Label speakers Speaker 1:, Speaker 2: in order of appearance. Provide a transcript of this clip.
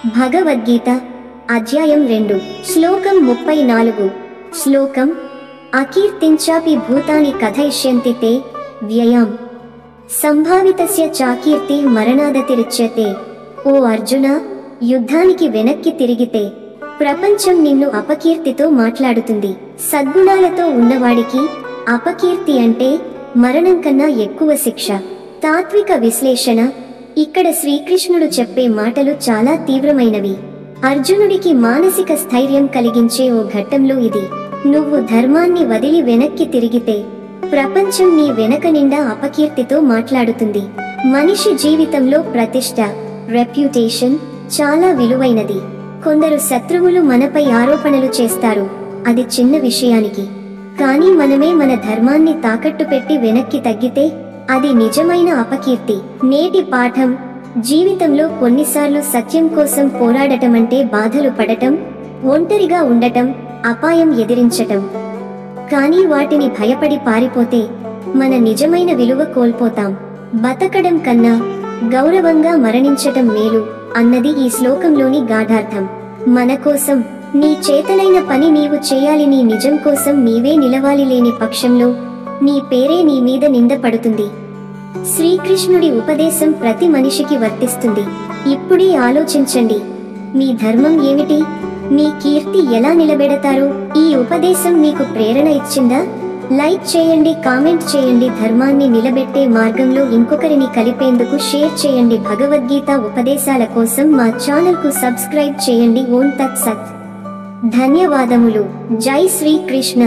Speaker 1: భగవద్గీత అధ్యాయం 2 శ్లోకం 34 శ్లోకం అకీర్తించాపి భూతాని కథయిష్యంతి తే వ్యయాం సంభావితస్య చాకీర్తి మరణాదతిరిచ్యతే. ఓ అర్జున, యుద్ధానికి వెనక్కి తిరిగితే ప్రపంచం నిన్ను అపకీర్తితో మాట్లాడుతుంది. సద్గుణాలతో ఉన్నవాడికి అపకీర్తి అంటే మరణం కన్నా ఎక్కువ శిక్ష. తాత్విక విశ్లేషణ. ఇక్కడ శ్రీకృష్ణుడు చెప్పే మాటలు చాలా తీవ్రమైనవి. అర్జునుడికి మానసిక స్థైర్యం కలిగించే ఓ ఘట్టంలో ఇది. నువ్వు ధర్మాన్ని వదిలి వెనక్కి తిరిగితే ప్రపంచం నీ వెనక నిండా అపకీర్తితో మాట్లాడుతుంది. మనిషి జీవితంలో ప్రతిష్ట, రెప్యుటేషన్ చాలా విలువైనది. కొందరు శత్రువులు మనపై ఆరోపణలు చేస్తారు, అది చిన్న విషయానికి. కానీ మనమే మన ధర్మాన్ని తాకట్టు పెట్టి వెనక్కి తగ్గితే అది నిజమైన అపకీర్తి. నేటి పాఠం: జీవితంలో కొన్నిసార్లు సత్యం కోసం పోరాడటం అంటే బాధలు పడటం, ఒంటరిగా ఉండటం, అపాయం ఎదిరించటం. కానీ వాటిని భయపడి పారిపోతే మన నిజమైన విలువ కోల్పోతాం. బతకడం కన్నా గౌరవంగా మరణించటం మేలు అన్నది ఈ శ్లోకంలోని గాఢార్థం. మన కోసం నీ చేతనైన పని నీవు చేయాలి. నీ నిజం కోసం నీవే నిలవాలి. లేని పక్షంలో నీ పేరే నీ మీద నింద పడుతుంది. శ్రీకృష్ణుడి ఉపదేశం ప్రతి మనిషికి వర్తిస్తుంది. ఇప్పుడే ఆలోచించండి, మీ ధర్మం ఏమిటి? మీ కీర్తి ఎలా నిలబెడతారు? ఈ ఉపదేశం మీకు ప్రేరణ ఇచ్చిందా? లైక్ చేయండి, కామెంట్ చేయండి. ధర్మాన్ని నిలబెట్టే మార్గంలో ఇంకొకరిని కలిపేందుకు షేర్ చేయండి. భగవద్గీత ఉపదేశాల కోసం మా ఛానల్కు సబ్స్క్రైబ్ చేయండి. ఓం తత్ సత్. ధన్యవాదములు. జై శ్రీకృష్ణ.